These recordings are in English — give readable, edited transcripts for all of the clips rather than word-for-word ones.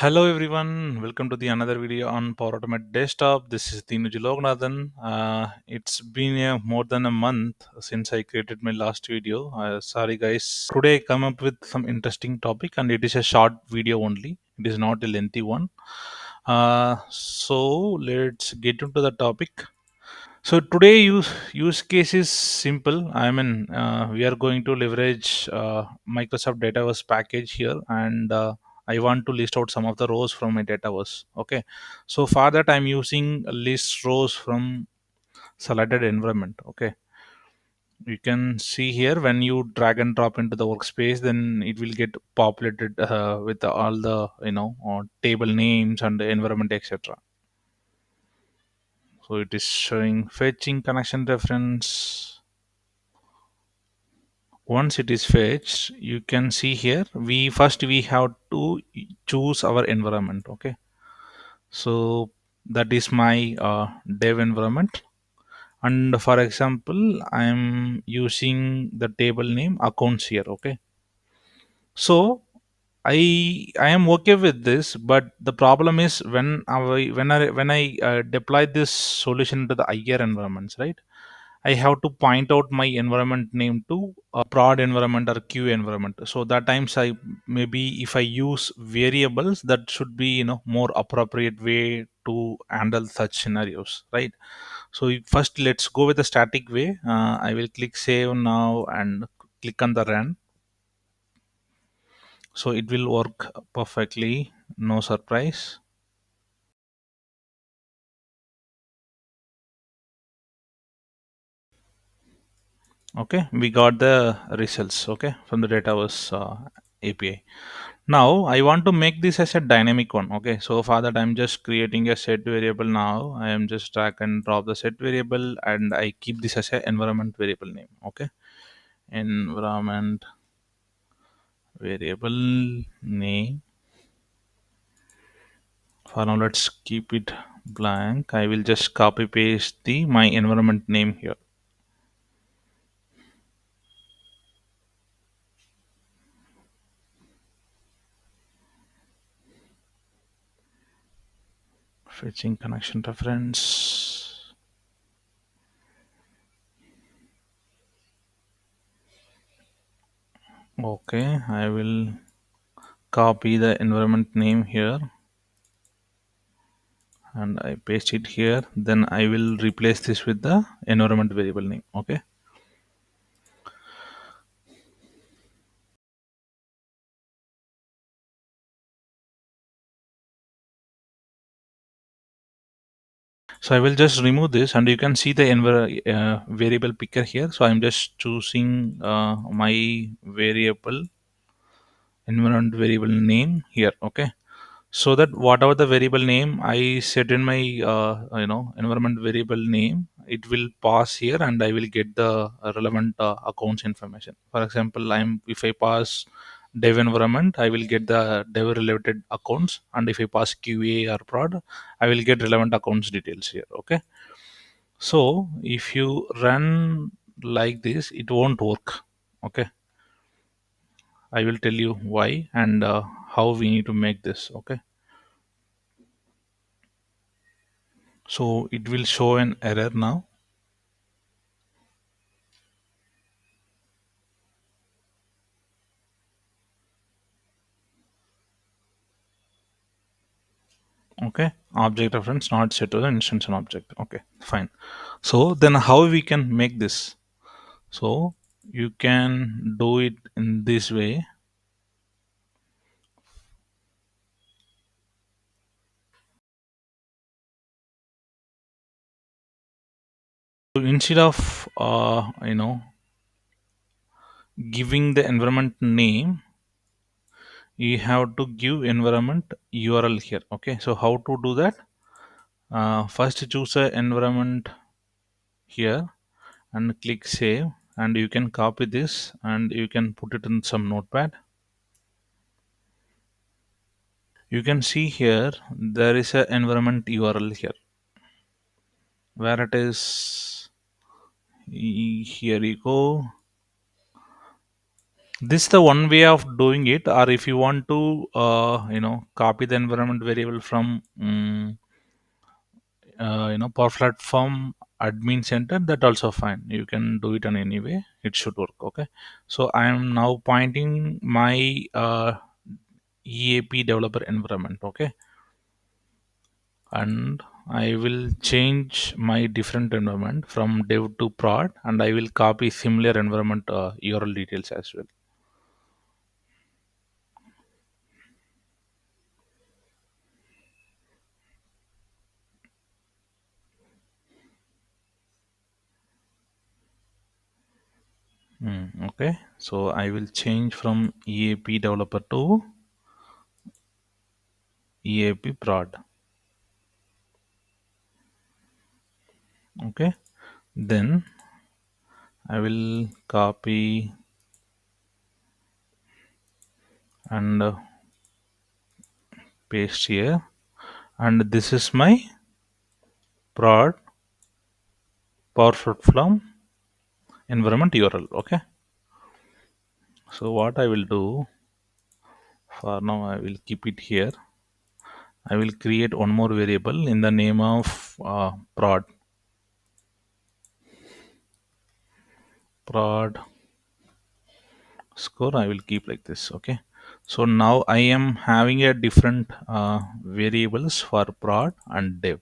Hello everyone, welcome to the another video on Power Automate Desktop. This is Dinuj Lognathan. It's been more than a month since I created my last video. Sorry guys. Today I come up with some interesting topic and it is a short video only. It is not a lengthy one. So let's get into the topic. So today use case is simple. We are going to leverage Microsoft Dataverse package here, and I want to list out some of the rows from my Dataverse. Okay, so for that I'm using list rows from selected environment. Okay, you can see here when you drag and drop into the workspace, then it will get populated with all the table names and the environment, etc. So it is showing fetching connection reference. Once it is fetched, you can see here we have to choose our environment. Okay, so that is my dev environment, and for example I am using the table name accounts here. Okay, so I am okay with this, but the problem is when I deploy this solution to the IR environments, right? I have to point out my environment name to a prod environment or Q environment. So that times I maybe if I use variables, that should be more appropriate way to handle such scenarios, right? So first let's go with the static way. I will click save now and click on the run. So it will work perfectly, no surprise. Okay, we got the results, okay, from the Dataverse API. Now I want to make this as a dynamic one. Okay, so for that I'm just creating a set variable. Now I am just drag and drop the set variable and I keep this as a environment variable name. Okay, environment variable name. For now let's keep it blank. I will just copy paste the my environment name here. Fetching connection reference. Okay, I will copy the environment name here and I paste it here. Then I will replace this with the environment variable name. Okay, so I will just remove this and you can see the variable picker here. So I'm just choosing my variable environment variable name here. Okay, so that whatever the variable name I set in my environment variable name, it will pass here and I will get the relevant accounts information. For example, I'm if I pass dev environment, I will get the dev related accounts, and if I pass QA or prod, I will get relevant accounts details here. Okay, so if you run like this, it won't work. Okay, I will tell you why and how we need to make this. Okay, so it will show an error now. Okay, object reference not set to the instance and object. Okay, fine. So then how we can make this? So you can do it in this way. So instead of giving the environment name, you have to give environment URL here. Okay, so how to do that? First choose a environment here and click save, and you can copy this and you can put it in some notepad. You can see here there is a environment URL here. Where it is, here you go. This is the one way of doing it, or if you want to copy the environment variable from Power Platform admin center, that also fine. You can do it in any way. It should work. Okay. So I am now pointing my EAP developer environment. Okay. And I will change my different environment from dev to prod, and I will copy similar environment URL details as well. Okay, so I will change from EAP developer to EAP prod. Okay, then I will copy and paste here, and this is my prod Power Platform environment URL. Okay, so what I will do for now, I will keep it here. I will create one more variable in the name of prod score. I will keep like this. Okay, so now I am having a different variables for prod and dev.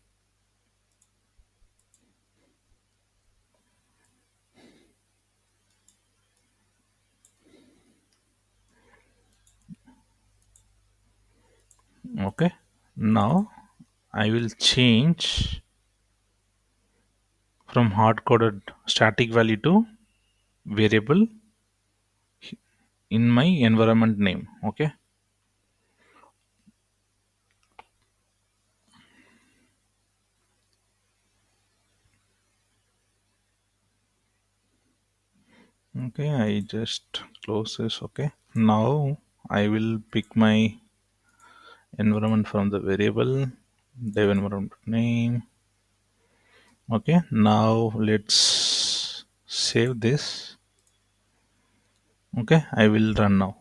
Okay, now I will change from hard coded static value to variable in my environment name. Okay, okay, I just close this. Okay, now I will pick my environment from the variable dev environment name. Okay, now let's save this. Okay, I will run now.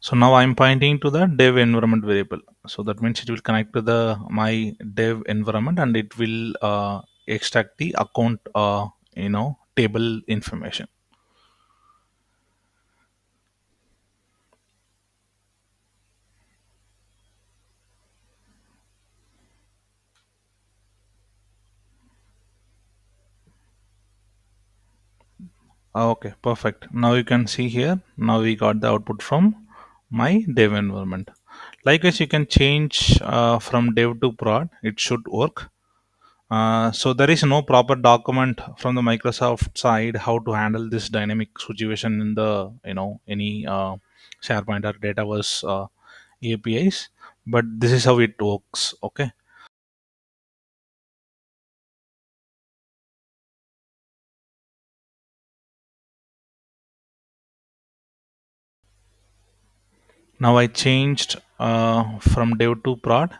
So now I'm pointing to the dev environment variable. So that means it will connect to the my dev environment, and it will extract the account table information. Okay, perfect. Now you can see here, now we got the output from my dev environment. Likewise, you can change from dev to prod. It should work. So there is no proper document from the Microsoft side how to handle this dynamic situation in the any SharePoint or Dataverse APIs, but this is how it works. Okay. Now I changed from dev to prod.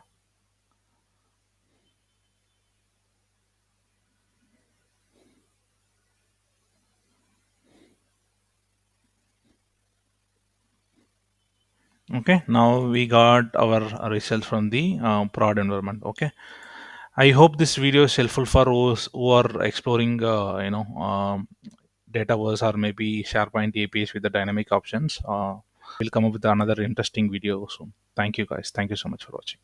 Okay. Now we got our results from the prod environment. Okay. I hope this video is helpful for those who are exploring, Dataverse or maybe SharePoint APIs with the dynamic options. We'll come up with another interesting video soon. Thank you guys. Thank you so much for watching.